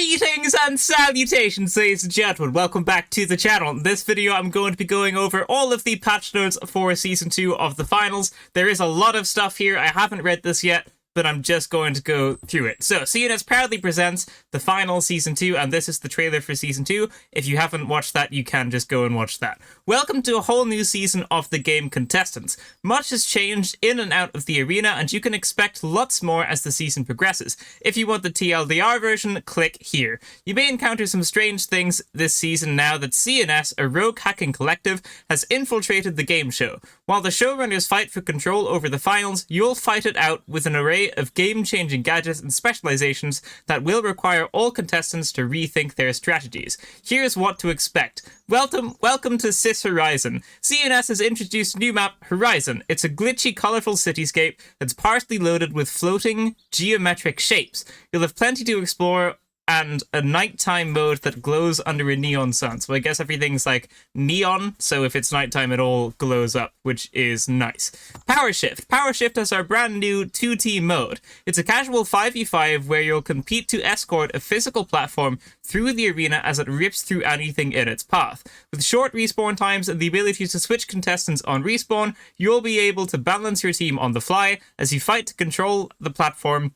Greetings and salutations, ladies and gentlemen. Welcome back to the channel. In this video, I'm going to be going over all of the patch notes for Season 2 of the finals. There is a lot of stuff here. I haven't read this yet, but I'm just going to go through it. So, CNS proudly presents the final Season 2, and this is the trailer for Season 2. If you haven't watched that, you can just go and watch that. Welcome to a whole new season of the game contestants. Much has changed in and out of the arena, and you can expect lots more as the season progresses. If you want the TLDR version, click here. You may encounter some strange things this season now that CNS, a rogue hacking collective, has infiltrated the game show. While the showrunners fight for control over the finals, you'll fight it out with an array of game-changing gadgets and specializations that will require all contestants to rethink their strategies. Here's what to expect. Welcome to Cis Horizon. CNS has introduced a new map, Horizon. It's a glitchy, colourful cityscape that's partially loaded with floating, geometric shapes. You'll have plenty to explore and a nighttime mode that glows under a neon sun. So I guess everything's like neon, so if it's nighttime it all glows up, which is nice. Power Shift. Power Shift is our brand new 2-team mode. It's a casual 5v5 where you'll compete to escort a physical platform through the arena as it rips through anything in its path. With short respawn times and the ability to switch contestants on respawn, you'll be able to balance your team on the fly as you fight to control the platform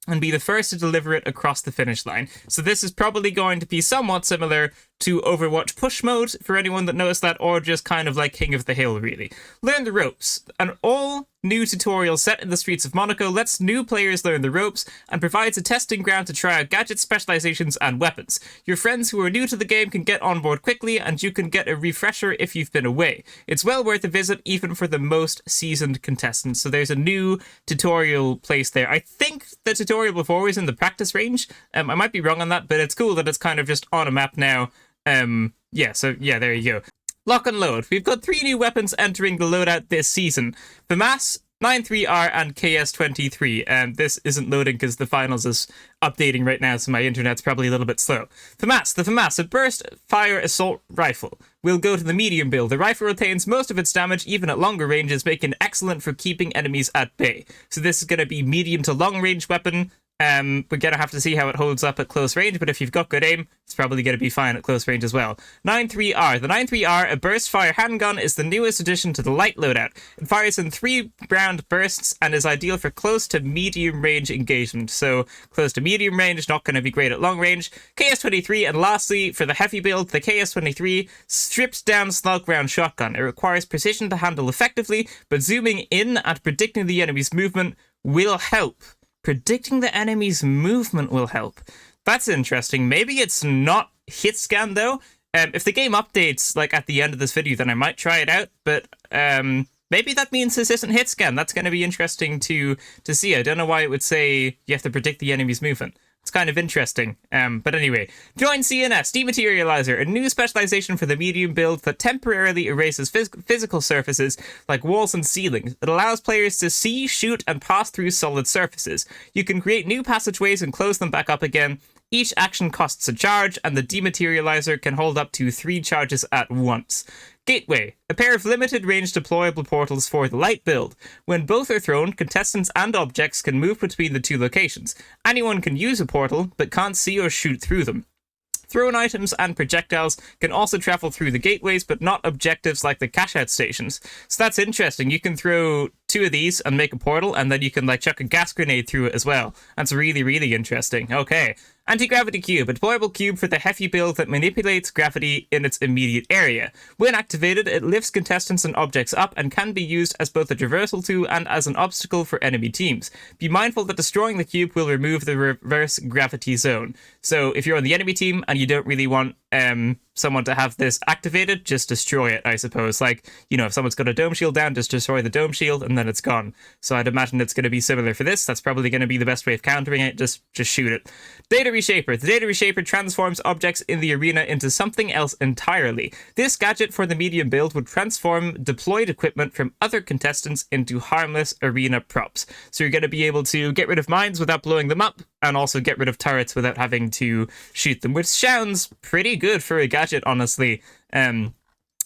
and be the first to deliver it across the finish line. So this is probably going to be somewhat similar to Overwatch push mode, for anyone that knows that, or just kind of like King of the Hill, really. Learn the ropes. An all-new tutorial set in the streets of Monaco lets new players learn the ropes and provides a testing ground to try out gadgets, specializations, and weapons. Your friends who are new to the game can get on board quickly, and you can get a refresher if you've been away. It's well worth a visit, even for the most seasoned contestants. So there's a new tutorial place there. I think the tutorial before was in the practice range. I might be wrong on that, but it's cool that it's kind of just on a map now. So there you go. Lock and load. We've got 3 new weapons entering the loadout this season. FAMAS, 93R, and KS23. This isn't loading because the finals is updating right now, so my internet's probably a little bit slow. FAMAS, the FAMAS, a burst fire assault rifle. We'll go to the medium build. The rifle retains most of its damage even at longer ranges, making it excellent for keeping enemies at bay. So this is going to be medium to long range weapon. We're going to have to see how it holds up at close range, but if you've got good aim, it's probably going to be fine at close range as well. 93R. The 93R, a burst fire handgun, is the newest addition to the light loadout. It fires in 3-round bursts and is ideal for close to medium range engagement. So close to medium range, not going to be great at long range. KS23, and lastly, for the heavy build, the KS23 strips down slug round shotgun. It requires precision to handle effectively, but zooming in and predicting the enemy's movement will help. Predicting the enemy's movement will help. That's interesting. Maybe it's not hit scan though. If the game updates like at the end of this video, then I might try it out. But maybe that means this isn't hit scan. That's going to be interesting to see. I don't know why it would say you have to predict the enemy's movement. It's kind of interesting. But anyway, join CNS, Dematerializer, a new specialization for the medium build that temporarily erases physical surfaces like walls and ceilings. It allows players to see, shoot, and pass through solid surfaces. You can create new passageways and close them back up again. Each action costs a charge, and the Dematerializer can hold up to 3 charges at once. Gateway, a pair of limited range deployable portals for the light build. When both are thrown, contestants and objects can move between the 2 locations. Anyone can use a portal, but can't see or shoot through them. Thrown items and projectiles can also travel through the gateways, but not objectives like the cash-out stations. So that's interesting. You can throw 2 of these and make a portal, and then you can like chuck a gas grenade through it as well. That's really, really interesting. Okay. Anti-Gravity Cube, a deployable cube for the heavy build that manipulates gravity in its immediate area. When activated, it lifts contestants and objects up and can be used as both a traversal tool and as an obstacle for enemy teams. Be mindful that destroying the cube will remove the reverse gravity zone. So if you're on the enemy team and you don't really want someone to have this activated, just destroy it, I suppose. Like, you know, if someone's got a dome shield down, just destroy the dome shield and then it's gone. So I'd imagine it's going to be similar for this. That's probably going to be the best way of countering it. Just shoot it. Data Reshaper. The Data Reshaper transforms objects in the arena into something else entirely. This gadget for the medium build would transform deployed equipment from other contestants into harmless arena props. So you're going to be able to get rid of mines without blowing them up, and also get rid of turrets without having to shoot them, which sounds pretty good for a gadget, honestly.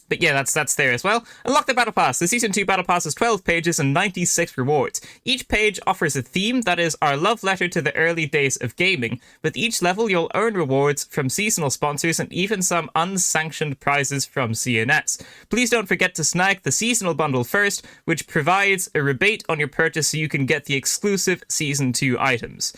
But yeah, that's there as well. Unlock the Battle Pass. The Season 2 Battle Pass is 12 pages and 96 rewards. Each page offers a theme that is our love letter to the early days of gaming. With each level, you'll earn rewards from seasonal sponsors and even some unsanctioned prizes from CNS. Please don't forget to snag the seasonal bundle first, which provides a rebate on your purchase so you can get the exclusive Season 2 items.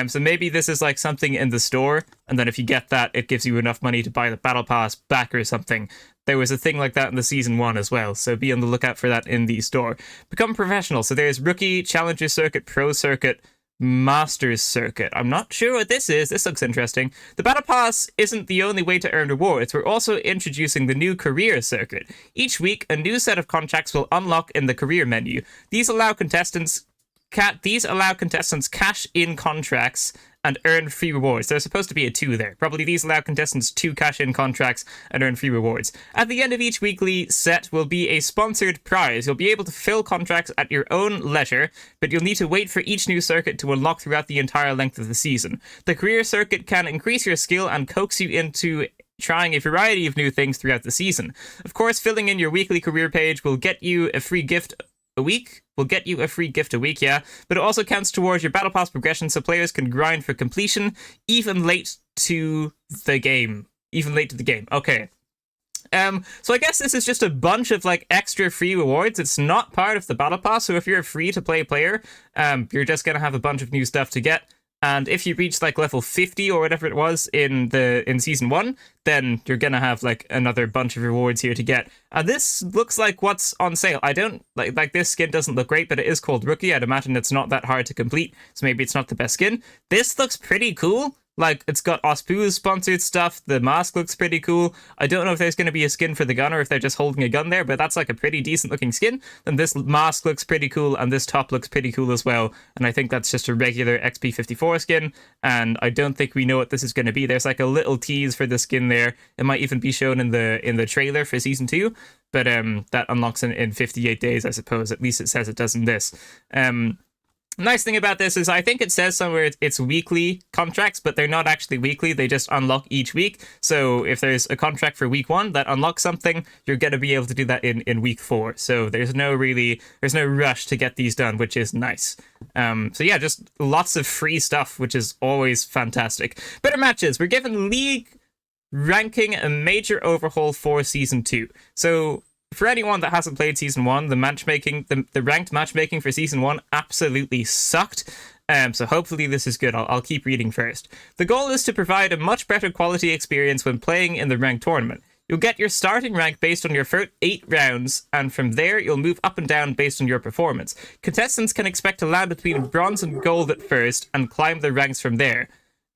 So maybe this is like something in the store, and then if you get that, it gives you enough money to buy the Battle Pass back or something. There was a thing like that in the Season 1 as well, so be on the lookout for that in the store. Become professional. So there's Rookie, Challenger Circuit, Pro Circuit, Masters Circuit. I'm not sure what this is. This looks interesting. The Battle Pass isn't the only way to earn rewards. We're also introducing the new Career Circuit. Each week, a new set of contracts will unlock in the Career menu. These allow contestants cash in contracts and earn free rewards. There's supposed to be a 2 there. Probably these allow contestants to cash in contracts and earn free rewards. At the end of each weekly set will be a sponsored prize. You'll be able to fill contracts at your own leisure, but you'll need to wait for each new circuit to unlock throughout the entire length of the season. The Career Circuit can increase your skill and coax you into trying a variety of new things throughout the season. Of course, filling in your weekly career page will get you a free gift a week. Yeah. But it also counts towards your Battle Pass progression so players can grind for completion even late to the game. Okay. So I guess this is just a bunch of like extra free rewards. It's not part of the Battle Pass, so if you're a free-to-play player, you're just gonna have a bunch of new stuff to get. And if you reach like level 50 or whatever it was in Season 1, then you're gonna have like another bunch of rewards here to get. And this looks like what's on sale. I don't like this skin doesn't look great, but it is called Rookie. I'd imagine it's not that hard to complete, so maybe it's not the best skin. This looks pretty cool. Like, it's got Ospu's sponsored stuff. The mask looks pretty cool. I don't know if there's going to be a skin for the gun or if they're just holding a gun there, but that's like a pretty decent looking skin. And this mask looks pretty cool, and this top looks pretty cool as well. And I think that's just a regular XP54 skin, and I don't think we know what this is going to be. There's like a little tease for the skin there. It might even be shown in the trailer for Season 2, but that unlocks in 58 days, I suppose. At least it says it does in this. Nice thing about this is I think it says somewhere it's weekly contracts, but they're not actually weekly. They just unlock each week. So if there's a contract for week 1 that unlocks something, you're going to be able to do that in week 4. So there's no rush to get these done, which is nice. So yeah, just lots of free stuff, which is always fantastic. Better matches. We're given League ranking a major overhaul for Season 2. So for anyone that hasn't played Season 1, the ranked matchmaking for Season 1 absolutely sucked. So hopefully this is good. I'll keep reading first. The goal is to provide a much better quality experience when playing in the ranked tournament. You'll get your starting rank based on your first 8 rounds, and from there you'll move up and down based on your performance. Contestants can expect to land between bronze and gold at first, and climb the ranks from there.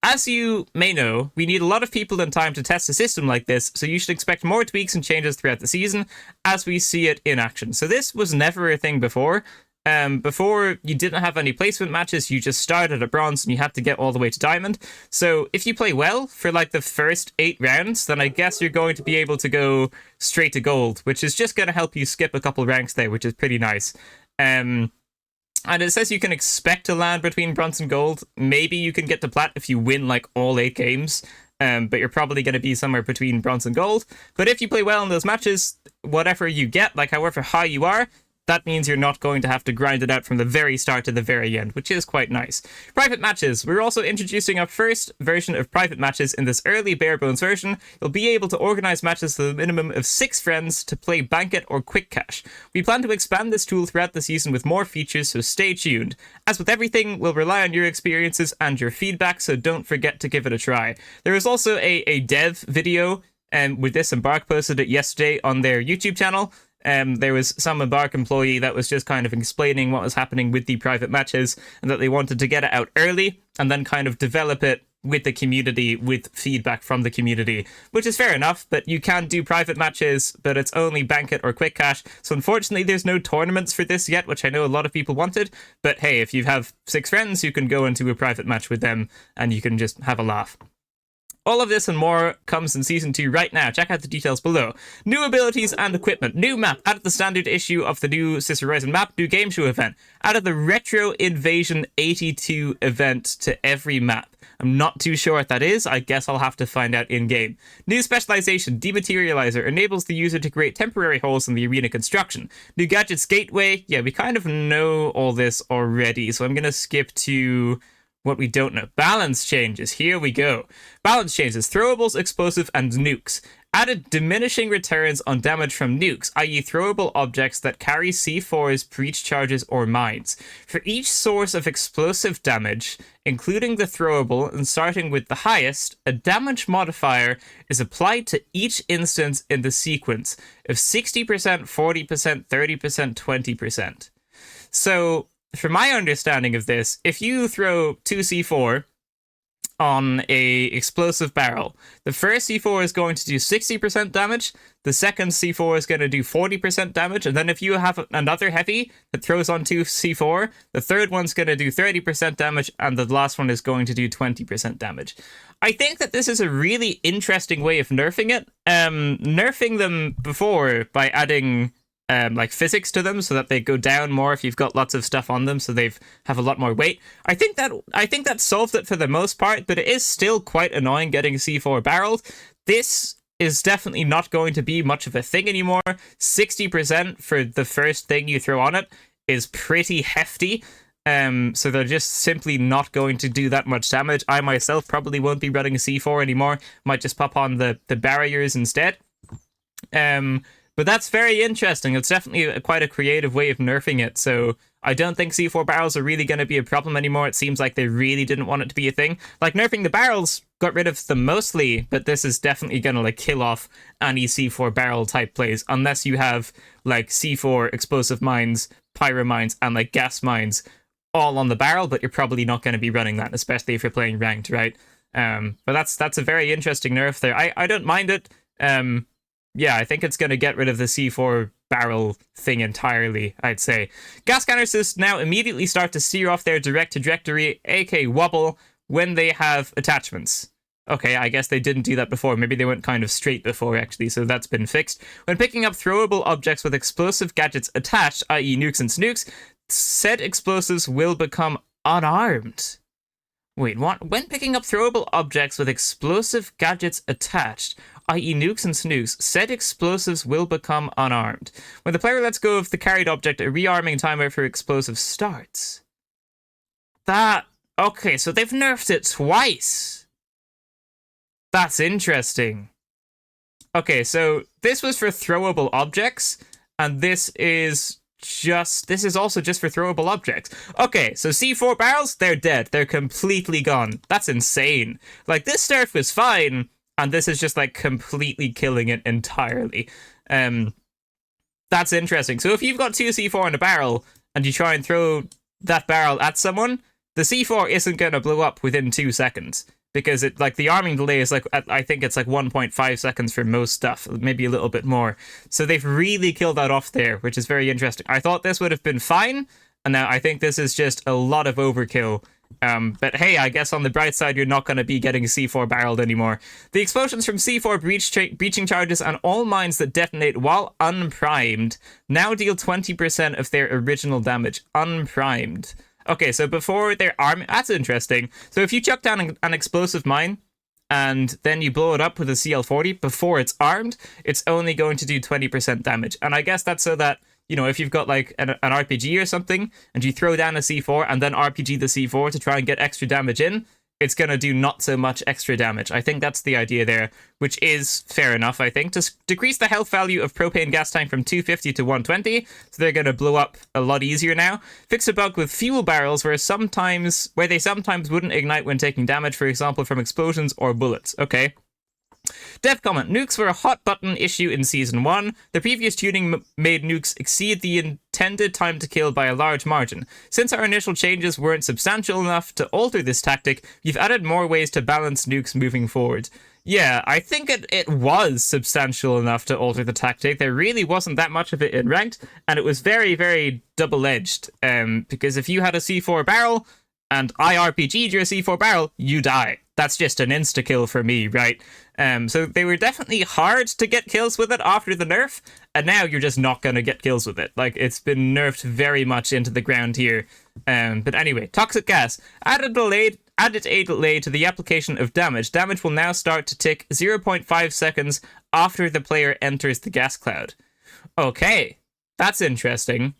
As you may know, we need a lot of people and time to test a system like this, so you should expect more tweaks and changes throughout the season as we see it in action. So this was never a thing before. Before, you didn't have any placement matches, you just started at bronze and you had to get all the way to diamond. So if you play well for like the first 8 rounds, then I guess you're going to be able to go straight to gold, which is just going to help you skip a couple ranks there, which is pretty nice. And it says you can expect to land between bronze and gold. Maybe you can get to plat if you win like all 8 games, but you're probably going to be somewhere between bronze and gold. But if you play well in those matches, whatever you get, like however high you are, that means you're not going to have to grind it out from the very start to the very end, which is quite nice. Private matches. We're also introducing our first version of private matches in this early bare bones version. You'll be able to organize matches to a minimum of 6 friends to play Banquet or Quick Cash. We plan to expand this tool throughout the season with more features, so stay tuned. As with everything, we'll rely on your experiences and your feedback, so don't forget to give it a try. There is also a dev video with this. Embark posted it yesterday on their YouTube channel. There was some Embark employee that was just kind of explaining what was happening with the private matches and that they wanted to get it out early and then kind of develop it with the community, with feedback from the community, which is fair enough, but you can do private matches, but it's only Banquet or Quick Cash. So unfortunately, there's no tournaments for this yet, which I know a lot of people wanted. But hey, if you have 6 friends, you can go into a private match with them and you can just have a laugh. All of this and more comes in Season 2 right now. Check out the details below. New abilities and equipment. New map. Added the standard issue of the new Sister Horizon map. New game show event. Added the Retro Invasion 82 event to every map. I'm not too sure what that is. I guess I'll have to find out in-game. New specialization. Dematerializer. Enables the user to create temporary holes in the arena construction. New gadgets gateway. Yeah, we kind of know all this already, so I'm going to skip to what we don't know. Balance changes. Here we go. Balance changes. Throwables, explosive, and nukes. Added diminishing returns on damage from nukes, i.e. throwable objects that carry C4s, breach charges, or mines. For each source of explosive damage, including the throwable and starting with the highest, a damage modifier is applied to each instance in the sequence of 60%, 40%, 30%, 20%. So, from my understanding of this, if you throw 2C4 on a explosive barrel, the first C4 is going to do 60% damage, the second C4 is going to do 40% damage, and then if you have another heavy that throws on 2C4, the third one's going to do 30% damage, and the last one is going to do 20% damage. I think that this is a really interesting way of nerfing it. Nerfing them before by adding like physics to them so that they go down more if you've got lots of stuff on them, so they have a lot more weight. I think that solved it for the most part, but it is still quite annoying getting C4 barreled. This is definitely not going to be much of a thing anymore. 60% for the first thing you throw on it is pretty hefty. So they're just simply not going to do that much damage. I myself probably won't be running a C4 anymore. Might just pop on the barriers instead. But that's very interesting. It's definitely quite a creative way of nerfing it. So I don't think C4 barrels are really going to be a problem anymore. It seems like they really didn't want it to be a thing. Like, nerfing the barrels got rid of them mostly, but this is definitely going to, like, kill off any C4 barrel type plays, unless you have, like, C4 explosive mines, pyro mines, and, like, gas mines all on the barrel, but you're probably not going to be running that, especially if you're playing ranked, right? But that's a very interesting nerf there. I don't mind it. Yeah, I think it's going to get rid of the C4 barrel thing entirely, I'd say. Gas canisters now immediately start to steer off their direct trajectory, aka wobble, when they have attachments. Okay, I guess they didn't do that before. Maybe they went kind of straight before, actually, so that's been fixed. When picking up throwable objects with explosive gadgets attached, i.e. nukes and snukes, said explosives will become unarmed. Wait, what? When picking up throwable objects with explosive gadgets attached, i.e. nukes and snukes, said explosives will become unarmed. When the player lets go of the carried object, a rearming timer for explosives starts. Okay, so they've nerfed it twice. That's interesting. Okay, so this was for throwable objects, and this is also just for throwable objects. Okay, so C4 barrels, they're dead. They're completely gone. That's insane. Like, this nerf was fine, and this is just, like, completely killing it entirely. That's interesting. So if you've got 2 C4 in a barrel, and you try and throw that barrel at someone, the C4 isn't going to blow up within 2 seconds. Because it, like, the arming delay is, like, I think it's like 1.5 seconds for most stuff, maybe a little bit more. So they've really killed that off there, which is very interesting. I thought this would have been fine, and now I think this is just a lot of overkill. But hey, I guess on the bright side, you're not going to be getting C4 barreled anymore. The explosions from C4 breaching charges and all mines that detonate while unprimed now deal 20% of their original damage. Unprimed. Okay, so before they're armed, that's interesting. So if you chuck down an explosive mine, and then you blow it up with a CL40 before it's armed, it's only going to do 20% damage. And I guess that's so that, you know, if you've got like an RPG or something, and you throw down a C4 and then RPG the C4 to try and get extra damage in, it's going to do not so much extra damage. I think that's the idea there, which is fair enough, I think. To decrease the health value of propane gas tank from 250 to 120, so they're going to blow up a lot easier now. Fix a bug with fuel barrels where they sometimes wouldn't ignite when taking damage, for example, from explosions or bullets. Okay. Dev comment. Nukes were a hot button issue in Season 1. The previous tuning made nukes exceed the intended time to kill by a large margin. Since our initial changes weren't substantial enough to alter this tactic, you've added more ways to balance nukes moving forward. Yeah, I think it was substantial enough to alter the tactic. There really wasn't that much of it in ranked, and it was very, very double-edged. Because if you had a C4 barrel, and I RPG'd your C4 barrel, you die. That's just an insta-kill for me, right? So they were definitely hard to get kills with it after the nerf, and now you're just not going to get kills with it. Like, it's been nerfed very much into the ground here. But anyway, toxic gas. Added a delay to the application of damage. Damage will now start to tick 0.5 seconds after the player enters the gas cloud. Okay, that's interesting.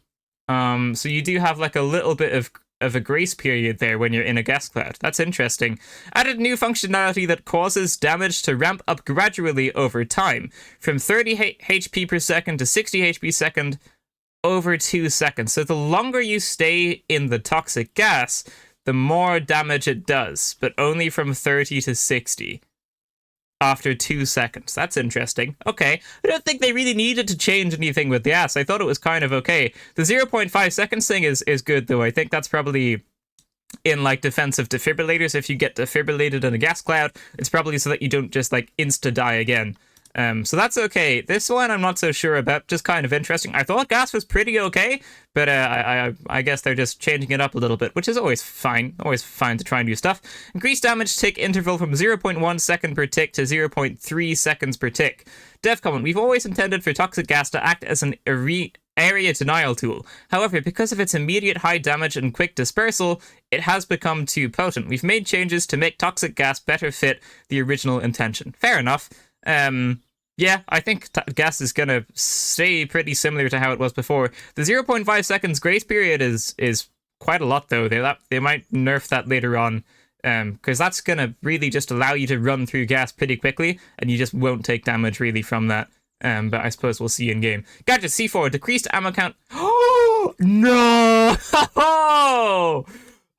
So you do have like a little bit of a grace period there when you're in a gas cloud. That's interesting. Added new functionality that causes damage to ramp up gradually over time, from 30 HP per second to 60 HP per second over 2 seconds. So the longer you stay in the toxic gas, the more damage it does, but only from 30 to 60 after 2 seconds. That's interesting. Okay. I don't think they really needed to change anything with the gas. I thought it was kind of okay. The 0.5 seconds thing is good, though. I think that's probably in, like, defensive defibrillators. If you get defibrillated in a gas cloud, it's probably so that you don't just, like, insta-die again. So that's okay. This one I'm not so sure about. Just kind of interesting. I thought gas was pretty okay, but I guess they're just changing it up a little bit, which is always fine. Always fine to try and do stuff. Increased damage tick interval from 0.1 second per tick to 0.3 seconds per tick. Dev comment: we've always intended for toxic gas to act as an area denial tool. However, because of its immediate high damage and quick dispersal, it has become too potent. We've made changes to make toxic gas better fit the original intention. Fair enough. Yeah, I think gas is gonna stay pretty similar to how it was before. The 0.5 seconds grace period is quite a lot, though. They might nerf that later on, because that's gonna really just allow you to run through gas pretty quickly, and you just won't take damage really from that. But I suppose we'll see in game. Gadget C4 decreased ammo count. Oh no!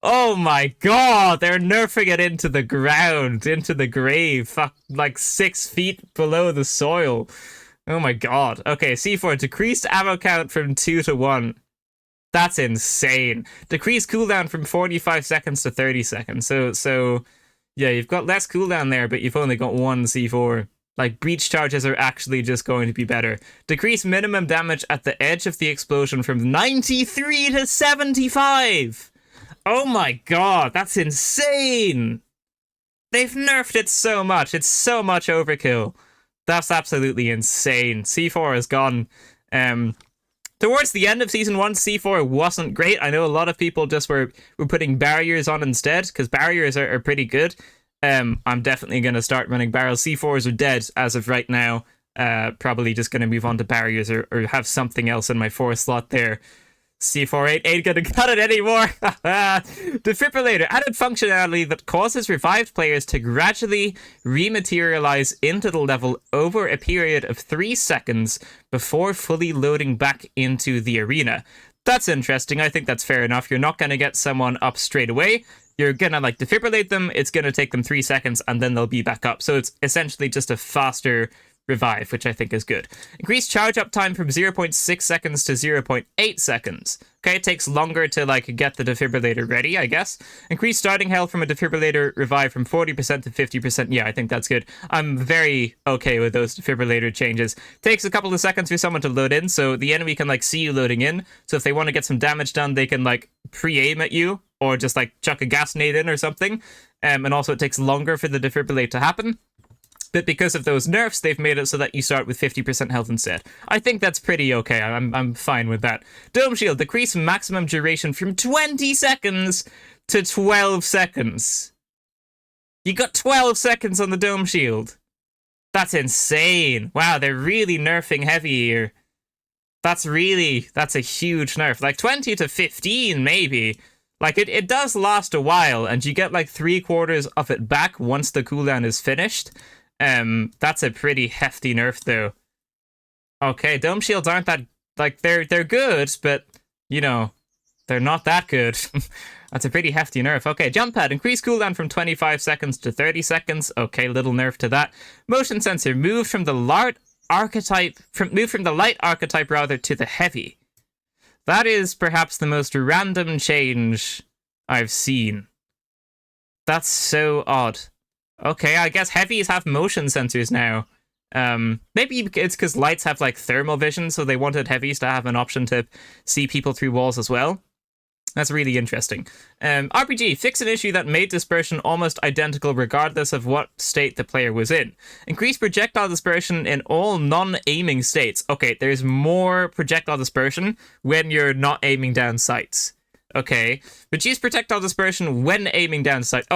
Oh my god, they're nerfing it into the ground, into the grave, fuck, like 6 feet below the soil. Oh my god. Okay, C4, decreased ammo count from 2 to 1. That's insane. Decreased cooldown from 45 seconds to 30 seconds. So yeah, you've got less cooldown there, but you've only got 1 C4. Like, breach charges are actually just going to be better. Decrease minimum damage at the edge of the explosion from 93 to 75. Oh my god, that's insane! They've nerfed it so much. It's so much overkill. That's absolutely insane. C4 has gone. Towards the end of Season 1, C4 wasn't great. I know a lot of people just were putting barriers on instead, because barriers are pretty good. I'm definitely going to start running barrels. C4s are dead as of right now. Probably just going to move on to barriers or have something else in my 4th slot there. C4 ain't gonna cut it anymore. Defibrillator. Added functionality that causes revived players to gradually rematerialize into the level over a period of 3 seconds before fully loading back into the arena. That's interesting. I think that's fair enough. You're not gonna get someone up straight away. You're gonna, like, defibrillate them. It's gonna take them 3 seconds and then they'll be back up. So it's essentially just a faster revive, which I think is good. Increased charge up time from 0.6 seconds to 0.8 seconds. Okay, it takes longer to, like, get the defibrillator ready, I guess. Increased starting health from a defibrillator revive from 40% to 50%. Yeah, I think that's good. I'm very okay with those defibrillator changes. Takes a couple of seconds for someone to load in, so the enemy can, like, see you loading in. So if they want to get some damage done, they can, like, pre-aim at you or just, like, chuck a gas nade in or something. And also it takes longer for the defibrillate to happen. But because of those nerfs, they've made it so that you start with 50% health instead. I think that's pretty okay. I'm fine with that. Dome Shield. Decrease maximum duration from 20 seconds to 12 seconds. You got 12 seconds on the Dome Shield. That's insane. Wow, they're really nerfing heavy here. That's a huge nerf. Like 20 to 15, maybe. Like, it does last a while, and you get like 3/4 of it back once the cooldown is finished. That's a pretty hefty nerf, though. Okay, dome shields aren't that, like, they're good, but, you know, they're not that good. That's a pretty hefty nerf. Okay, jump pad. Increase cooldown from 25 seconds to 30 seconds. Okay, little nerf to that. Motion sensor. Moved from the light archetype rather to the heavy. That is perhaps the most random change I've seen. That's so odd. Okay, I guess heavies have motion sensors now. Maybe it's because lights have, like, thermal vision, so they wanted heavies to have an option to see people through walls as well. That's really interesting. RPG, fix an issue that made dispersion almost identical regardless of what state the player was in. Increase projectile dispersion in all non-aiming states. Okay, there's more projectile dispersion when you're not aiming down sights. Okay, reduce projectile dispersion when aiming down sights.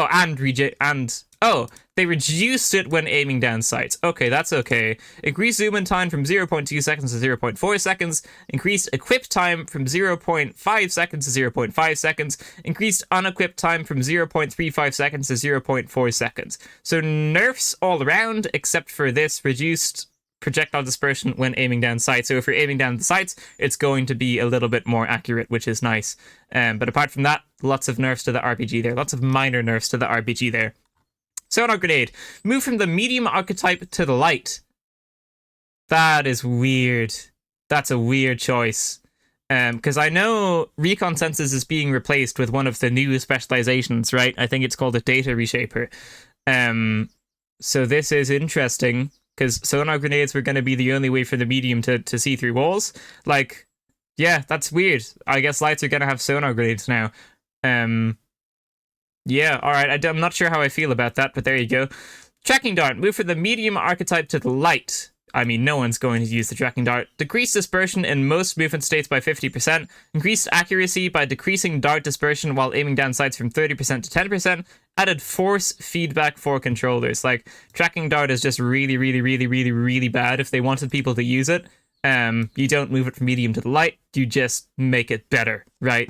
Oh, they reduced it when aiming down sights. Okay, that's okay. Increase zoom in time from 0.2 seconds to 0.4 seconds. Increased equip time from 0.5 seconds to 0.5 seconds. Increased unequipped time from 0.35 seconds to 0.4 seconds. So nerfs all around, except for this reduced projectile dispersion when aiming down sights. So if you're aiming down the sights, it's going to be a little bit more accurate, which is nice. But apart from that, lots of nerfs to the RPG there. Lots of minor nerfs to the RPG there. Sonar grenade. Move from the medium archetype to the light. That is weird. That's a weird choice. Because I know recon sensors is being replaced with one of the new specializations, right? I think it's called a data reshaper. So this is interesting, because sonar grenades were going to be the only way for the medium to see through walls. Like, yeah, that's weird. I guess lights are going to have sonar grenades now. Yeah, alright, I'm not sure how I feel about that, but there you go. Tracking dart, move from the medium archetype to the light. I mean, no one's going to use the tracking dart. Decrease dispersion in most movement states by 50%. Increased accuracy by decreasing dart dispersion while aiming down sights from 30% to 10%. Added force feedback for controllers. Like, tracking dart is just really, really, really, really, really bad if they wanted people to use it. You don't move it from medium to the light, you just make it better, right?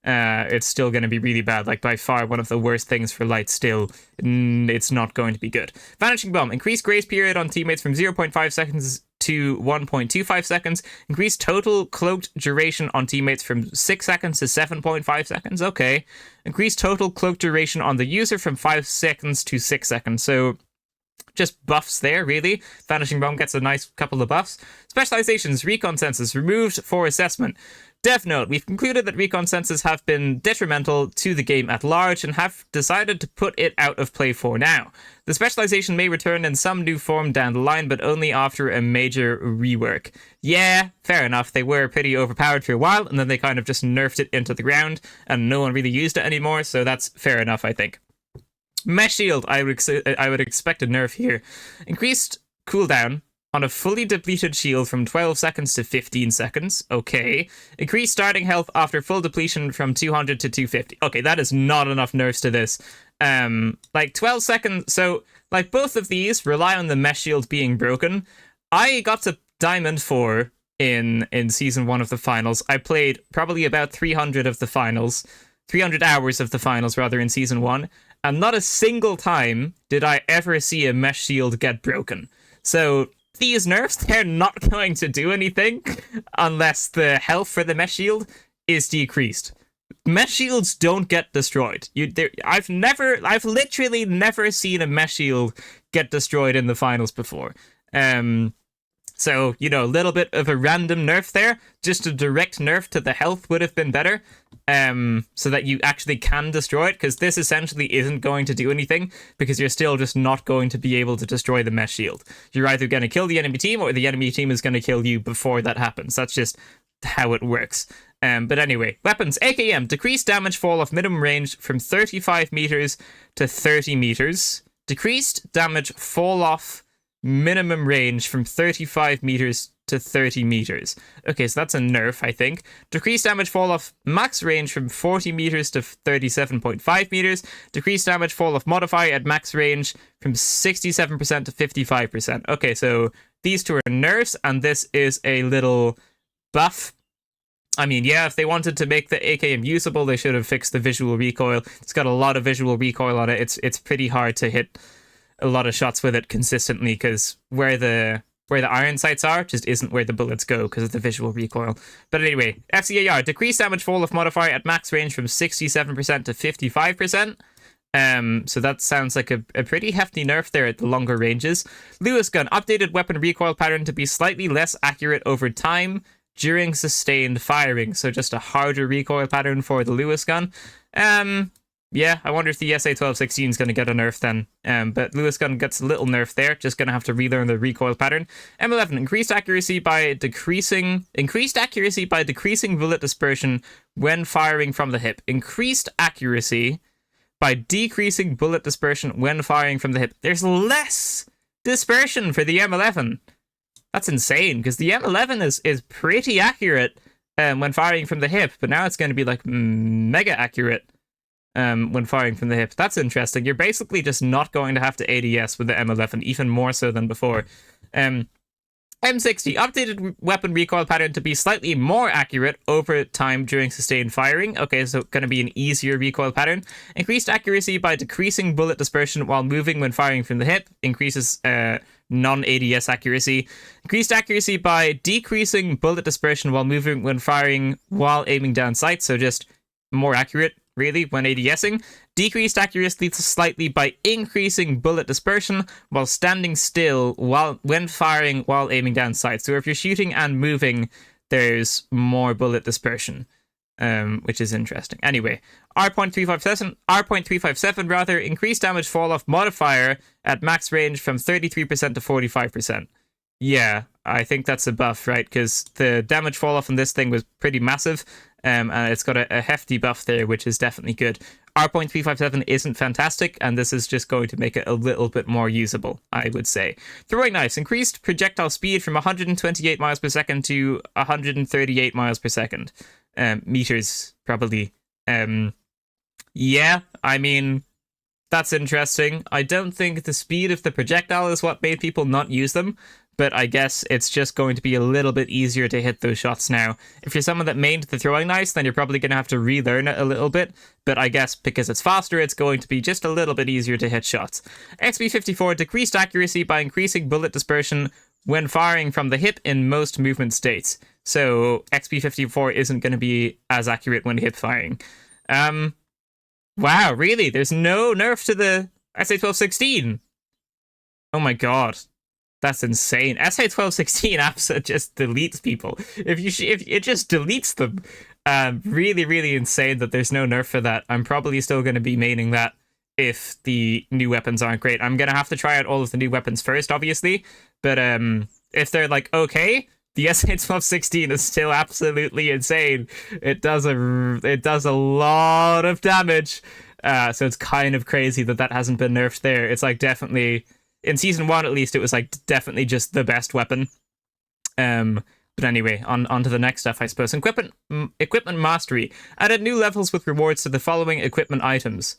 It's still going to be really bad. Like, by far one of the worst things for light still. It's not going to be good. Vanishing Bomb. Increase grace period on teammates from 0.5 seconds to 1.25 seconds. Increase total cloaked duration on teammates from 6 seconds to 7.5 seconds. Okay. Increase total cloaked duration on the user from 5 seconds to 6 seconds. So just buffs there, really. Vanishing Bomb gets a nice couple of buffs. Specializations. Recon sensors. Removed for assessment. Dev note, we've concluded that recon sensors have been detrimental to the game at large and have decided to put it out of play for now. The specialization may return in some new form down the line, but only after a major rework. Yeah, fair enough. They were pretty overpowered for a while, and then they kind of just nerfed it into the ground, and no one really used it anymore, so that's fair enough, I think. Mesh Shield, I would expect a nerf here. Increased cooldown on a fully depleted shield from 12 seconds to 15 seconds. Okay. Increase starting health after full depletion from 200 to 250. Okay, that is not enough nerfs to this. Like 12 seconds. So, like, both of these rely on the mesh shield being broken. I got to Diamond 4 in Season 1 of the finals. I played probably about 300 of the finals. 300 hours of the finals, rather, in Season 1. And not a single time did I ever see a mesh shield get broken. So these nerfs, they're not going to do anything unless the health for the mesh shield is decreased. Mesh shields don't get destroyed. I've literally never seen a mesh shield get destroyed in the finals before. So, you know, a little bit of a random nerf there. Just a direct nerf to the health would have been better. So that you actually can destroy it, because this essentially isn't going to do anything, because you're still just not going to be able to destroy the mesh shield. You're either going to kill the enemy team, or the enemy team is going to kill you before that happens. That's just how it works. But anyway, weapons. AKM. Decreased damage fall off minimum range from 35 meters to 30 meters. Decreased damage fall off minimum range from 35 meters to 30 meters. Okay, so that's a nerf, I think. Decreased damage fall off max range from 40 meters to 37.5 meters. Decreased damage fall off modify at max range from 67% to 55%. Okay, so these two are nerfs, and this is a little buff. I mean, yeah, if they wanted to make the AKM usable, they should have fixed the visual recoil. It's got a lot of visual recoil on it. It's pretty hard to hit a lot of shots with it consistently, because where the iron sights are just isn't where the bullets go because of the visual recoil. But anyway, FCAR, decreased damage fall off modifier at max range from 67% to 55%. So that sounds like a pretty hefty nerf there at the longer ranges. Lewis gun, updated weapon recoil pattern to be slightly less accurate over time during sustained firing. So just a harder recoil pattern for the Lewis gun. Yeah, I wonder if the SA1216 is going to get a nerf then. But Lewis gun gets a little nerf there. Just going to have to relearn the recoil pattern. M11, increased accuracy by decreasing bullet dispersion when firing from the hip. Increased accuracy by decreasing bullet dispersion when firing from the hip. There's less dispersion for the M11. That's insane, because the M11 is pretty accurate when firing from the hip, but now it's going to be like mega accurate when firing from the hip. That's interesting. You're basically just not going to have to ADS with the M11, even more so than before. M60, updated weapon recoil pattern to be slightly more accurate over time during sustained firing. Okay, so going to be an easier recoil pattern. Increased accuracy by decreasing bullet dispersion while moving when firing from the hip. Increases non-ADS accuracy. Increased accuracy by decreasing bullet dispersion while moving when firing while aiming down sight. So just more accurate, really, when ADSing. Decreased accuracy slightly by increasing bullet dispersion while standing still when firing while aiming down sight. So if you're shooting and moving, there's more bullet dispersion, which is interesting. Anyway, R.357 rather, increased damage fall off modifier at max range from 33% to 45%. Yeah, I think that's a buff, right? Because the damage fall off on this thing was pretty massive. And it's got a hefty buff there, which is definitely good. R.357 isn't fantastic, and this is just going to make it a little bit more usable, I would say. Throwing knives, increased projectile speed from 128 miles per second to 138 miles per second. Meters, probably. Yeah, I mean, that's interesting. I don't think the speed of the projectile is what made people not use them, but I guess it's just going to be a little bit easier to hit those shots now. If you're someone that mained the throwing knives, then you're probably going to have to relearn it a little bit, but I guess because it's faster, it's going to be just a little bit easier to hit shots. XP54, decreased accuracy by increasing bullet dispersion when firing from the hip in most movement states. So XP54 isn't going to be as accurate when hip firing. Wow, really? There's no nerf to the SA1216? Oh my god. That's insane. SA1216 apps just deletes people. If it just deletes them. Really, really insane that there's no nerf for that. I'm probably still going to be maining that if the new weapons aren't great. I'm going to have to try out all of the new weapons first, obviously. But if they're like, okay, the SA1216 is still absolutely insane. It does a lot of damage. So it's kind of crazy that hasn't been nerfed there. It's like definitely... In Season 1, at least, it was like definitely just the best weapon. But anyway, on to the next stuff, I suppose. Equipment mastery. Added new levels with rewards to the following equipment items.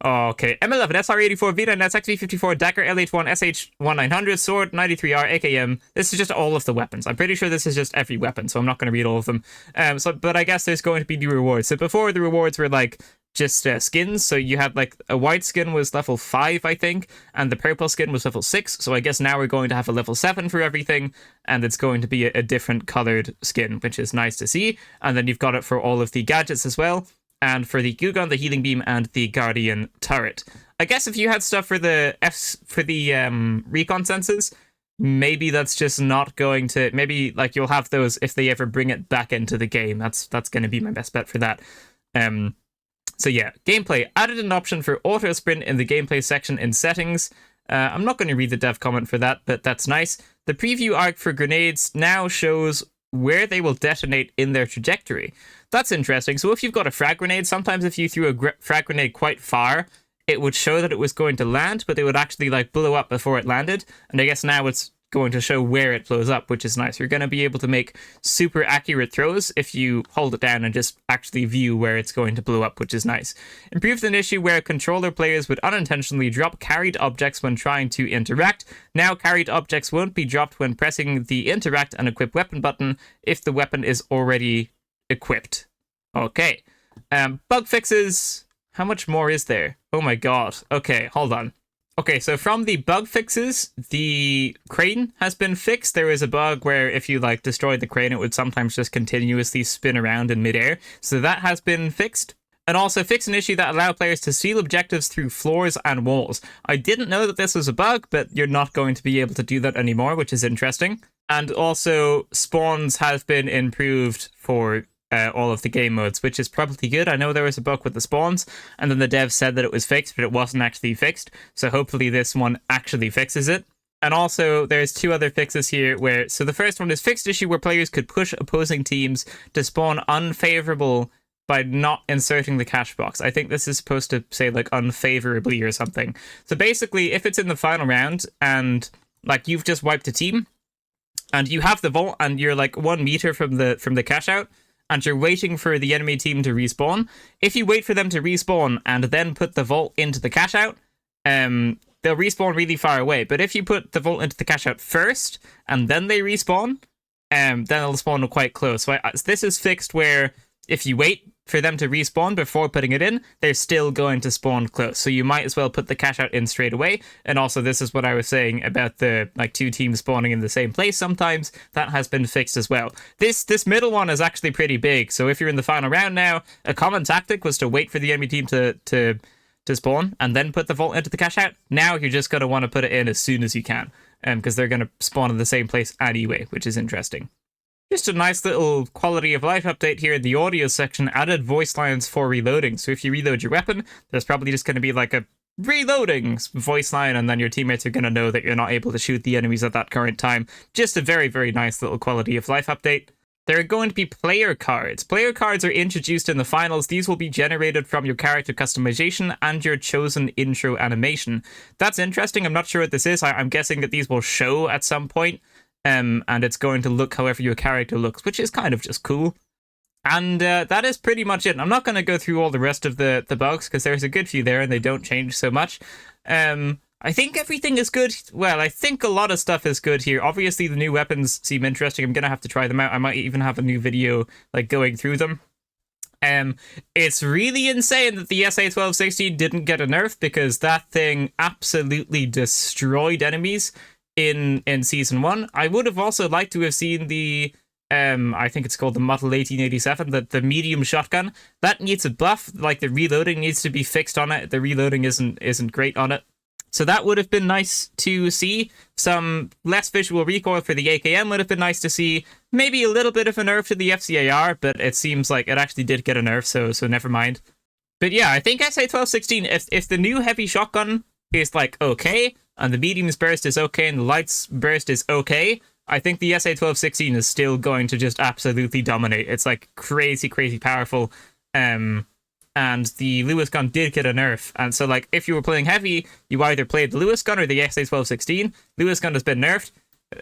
Okay, M11, SR84, V9, XP54, Dagger, L81, SH1900, Sword, 93R, AKM. This is just all of the weapons. I'm pretty sure this is just every weapon, so I'm not going to read all of them. But I guess there's going to be new rewards. So before, the rewards were like just skins. So you had like a white skin was level 5, I think, and the purple skin was level 6. So I guess now we're going to have a level 7 for everything, and it's going to be a different colored skin, which is nice to see. And then you've got it for all of the gadgets as well. And for the Goo Gun, the Healing Beam, and the Guardian Turret. I guess if you had stuff for the recon senses, maybe that's just not going to... Maybe like you'll have those if they ever bring it back into the game. That's going to be my best bet for that. So yeah, gameplay. Added an option for auto sprint in the gameplay section in settings. I'm not going to read the dev comment for that, but that's nice. The preview arc for grenades now shows where they will detonate in their trajectory. That's interesting. So if you've got a frag grenade, sometimes if you threw a frag grenade quite far, it would show that it was going to land, but it would actually like blow up before it landed. And I guess now it's going to show where it blows up, which is nice. You're going to be able to make super accurate throws if you hold it down and just actually view where it's going to blow up, which is nice. Improved an issue where controller players would unintentionally drop carried objects when trying to interact. Now carried objects won't be dropped when pressing the interact and equip weapon button if the weapon is already equipped. Okay. Bug fixes. How much more is there? Oh my god. Okay, hold on. Okay, so from the bug fixes, the crane has been fixed. There was a bug where if you like destroyed the crane, it would sometimes just continuously spin around in midair. So that has been fixed. And also fix an issue that allowed players to steal objectives through floors and walls. I didn't know that this was a bug, but you're not going to be able to do that anymore, which is interesting. And also spawns have been improved for all of the game modes, which is probably good. I know there was a bug with the spawns, and then the devs said that it was fixed, but it wasn't actually fixed. So hopefully this one actually fixes it. And also, there's two other fixes here where... So the first one is fixed issue where players could push opposing teams to spawn unfavorable by not inserting the cache box. I think this is supposed to say, like, unfavorably or something. So basically, if it's in the final round and, like, you've just wiped a team and you have the vault and you're, like, 1 meter from the cache out and you're waiting for the enemy team to respawn, if you wait for them to respawn and then put the vault into the cache out, they'll respawn really far away. But if you put the vault into the cache out first and then they respawn, then they'll spawn quite close. So this is fixed where if you wait for them to respawn before putting it in, they're still going to spawn close. So you might as well put the cache out in straight away. And also, this is what I was saying about the, like, 2 teams spawning in the same place sometimes. That has been fixed as well. This middle one is actually pretty big. So if you're in the final round now, a common tactic was to wait for the enemy team to spawn and then put the vault into the cache out. Now you're just going to want to put it in as soon as you can, because they're going to spawn in the same place anyway, which is interesting. Just a nice little quality of life update here in the audio section. Added voice lines for reloading. So if you reload your weapon, there's probably just going to be like a reloading voice line, and then your teammates are going to know that you're not able to shoot the enemies at that current time. Just a very, very nice little quality of life update. There are going to be player cards. Player cards are introduced in the finals. These will be generated from your character customization and your chosen intro animation. That's interesting. I'm not sure what this is. I'm guessing that these will show at some point. And it's going to look however your character looks, which is kind of just cool. And that is pretty much it. I'm not going to go through all the rest of the bugs, because there's a good few there and they don't change so much. I think everything is good. Well, I think a lot of stuff is good here. Obviously, the new weapons seem interesting. I'm going to have to try them out. I might even have a new video, like, going through them. It's really insane that the SA26 didn't get a nerf, because that thing absolutely destroyed enemies in Season 1. I would have also liked to have seen the, I think it's called the Model 1887, the medium shotgun. That needs a buff. Like, the reloading needs to be fixed on it. The reloading isn't great on it. So that would have been nice to see. Some less visual recoil for the AKM would have been nice to see. Maybe a little bit of a nerf to the FCAR, but it seems like it actually did get a nerf, so never mind. But yeah, I think SA1216, if the new heavy shotgun is, like, okay, and the medium's burst is okay, and the light's burst is okay, I think the SA1216 is still going to just absolutely dominate. It's, like, crazy, crazy powerful. And the Lewis gun did get a nerf. And so, like, if you were playing heavy, you either played the Lewis gun or the SA1216. Lewis gun has been nerfed.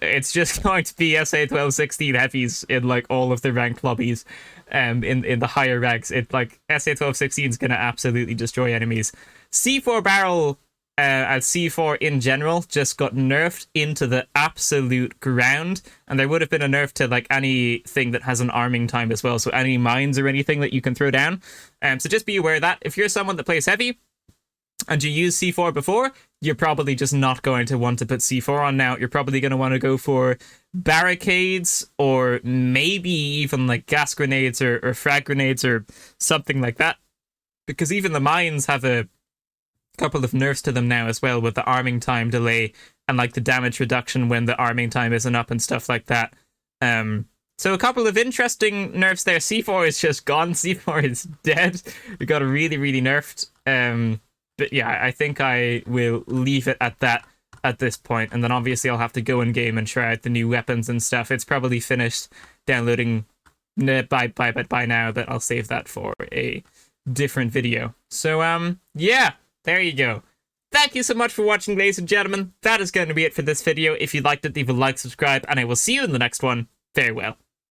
It's just going to be SA1216 heavies in, like, all of the ranked lobbies, in the higher ranks. It, like, SA1216 is going to absolutely destroy enemies. C4 barrel and C4 in general just got nerfed into the absolute ground, and there would have been a nerf to, like, anything that has an arming time as well, so any mines or anything that you can throw down. So just be aware of that. If you're someone that plays heavy and you used C4 before, you're probably just not going to want to put C4 on now. You're probably going to want to go for barricades, or maybe even, like, gas grenades or frag grenades or something like that, because even the mines have a couple of nerfs to them now as well, with the arming time delay and, like, the damage reduction when the arming time isn't up and stuff like that. So a couple of interesting nerfs there. C4 is just gone. C4 is dead. We got a really, really nerfed. But yeah, I think I will leave it at that at this point, and then obviously I'll have to go in game and try out the new weapons and stuff. It's probably finished downloading by now, but I'll save that for a different video. So yeah, there you go. Thank you so much for watching, ladies and gentlemen. That is going to be it for this video. If you liked it, leave a like, subscribe, and I will see you in the next one. Farewell.